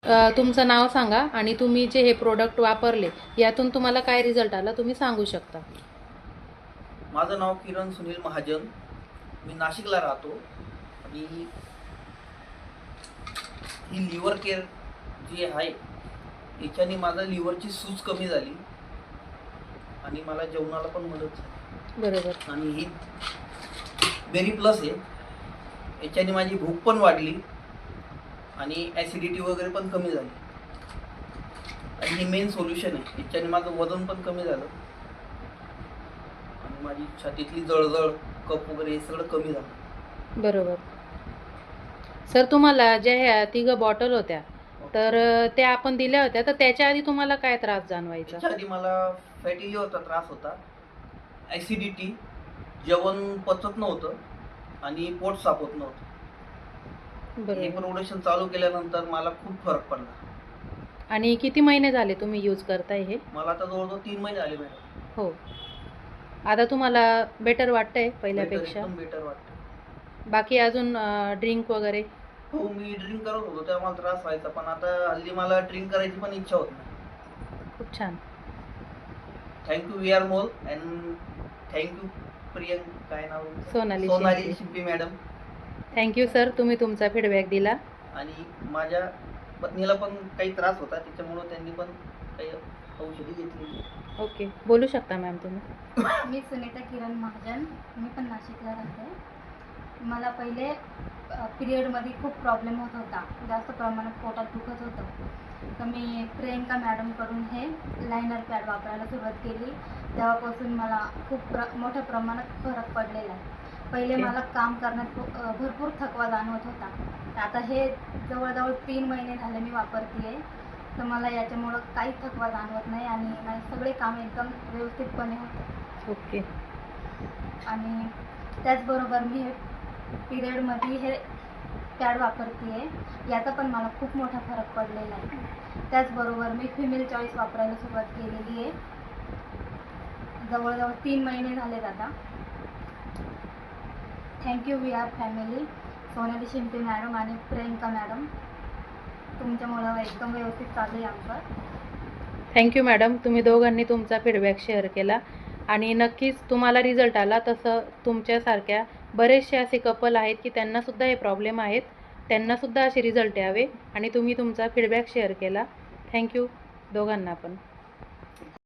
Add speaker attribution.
Speaker 1: तुमचं नाव सांगा आणि तुम्ही जे हे प्रोडक्ट वापरले यातून तुम्हाला काय रिझल्ट आला तुम्ही सांगू शकता.
Speaker 2: माझं नाव किरण सुनील महाजन. मी नाशिकला राहतो आणि ही लिव्हर केअर जी आहे याच्याने माझा लिव्हरची सूज कमी झाली आणि मला जेवणाला पण मदत झाली.
Speaker 1: बरोबर.
Speaker 2: आणि ही व्हेरी प्लस आहे. याच्याने माझी भूक पण वाढली आणि ॲसिडिटी वगैरे पण कमी झाली आणि हे मेन सोल्युशन आहे. याच्याने माझं वजन पण कमी झालं आणि माझी छातीतली जळजळ कफ वगैरे हे सगळं कमी झालं.
Speaker 1: बरोबर. सर तुम्हाला ज्या ह्या 3 बॉटल होत्या तर त्या आपण दिल्या होत्या तर त्याच्या आधी तुम्हाला काय त्रास जाणवायचा?
Speaker 2: त्याच्या आधी मला फॅटी लिव्हरचा त्रास होता, ॲसिडिटी, जेवण पचत नव्हतं आणि पोट साफ होत नव्हतं. हे
Speaker 1: बरोबर.
Speaker 2: प्रोडक्शन चालू केल्यानंतर मला खूप फरक पडला.
Speaker 1: आणि किती महिने झाले तुम्ही यूज करताय हे?
Speaker 2: मला आता जवळजवळ 3 महिने झाले मॅडम.
Speaker 1: हो. आता तुम्हाला बेटर वाटतंय पहिल्यापेक्षा?
Speaker 2: एकदम बेटर वाटतं.
Speaker 1: बाकी अजून ड्रिंक वगैरे?
Speaker 2: हो, मी ड्रिंक करत होतो तेव्हा मला त्रास व्हायचा, पण आता हल्ली मला ड्रिंक करायची पण इच्छा होत नाही.
Speaker 1: खूप छान.
Speaker 2: थँक्यू वी आर मोल अँड थँक्यू प्रियंका, काय नाव?
Speaker 1: सोनाली
Speaker 2: शिंपी मॅडम.
Speaker 1: थँक्यू सर, तुम्ही तुमचा फीडबॅक दिला.
Speaker 2: आणि माझ्या पत्नीला पण काही त्रास होता त्याच्यामुळे त्यांनी पण काही औषधी घेतली.
Speaker 1: ओके, बोलू शकता मॅम तुम्ही.
Speaker 3: मी सुनीता किरण महाजन, मी पण नाशिकला राहते. मला पहिले पिरियडमध्ये खूप प्रॉब्लेम होत होता, जास्त प्रमाणात पोटात दुखत होतं. तर मी प्रियंका मॅडमकडून हे लायनर पॅड वापरायला सुरुवात केली. तेव्हापासून मला खूप मोठ्या प्रमाणात फरक पडलेला आहे. पहिले मला काम करण्यात भरपूर थकवा जाणवत होता. आता हे जवळजवळ 3 महिने झाले मी वापरते आहे, तर मला याच्यामुळं काहीच थकवा जाणवत नाही आणि माझे सगळे काम एकदम व्यवस्थितपणे होतात.
Speaker 1: ओके.
Speaker 3: आणि त्याचबरोबर मी हे पिरियडमध्ये हे पॅड वापरते आहे, याचा पण मला खूप मोठा फरक पडलेला आहे. त्याचबरोबर मी फिमेल चॉईस वापरायला सुरुवात केलेली आहे. जवळजवळ 3 महिने झालेत आता. Thank you we are family, Sonali Shimpe madam आणि प्रियंका मॅडम, तुमच्यामुळं एकदम व्यवस्थित चालू आहे आमचं.
Speaker 1: थँक्यू मॅडम, तुम्ही दोघांनी तुमचा फीडबॅक शेअर केला आणि नक्कीच तुम्हाला रिझल्ट आला. तसं तुमच्यासारख्या बरेचसे असे कपल आहेत की त्यांनासुद्धा हे प्रॉब्लेम आहेत, त्यांनासुद्धा असे रिझल्ट यावे आणि तुम्ही तुमचा फीडबॅक शेअर केला. थँक्यू दोघांना पण.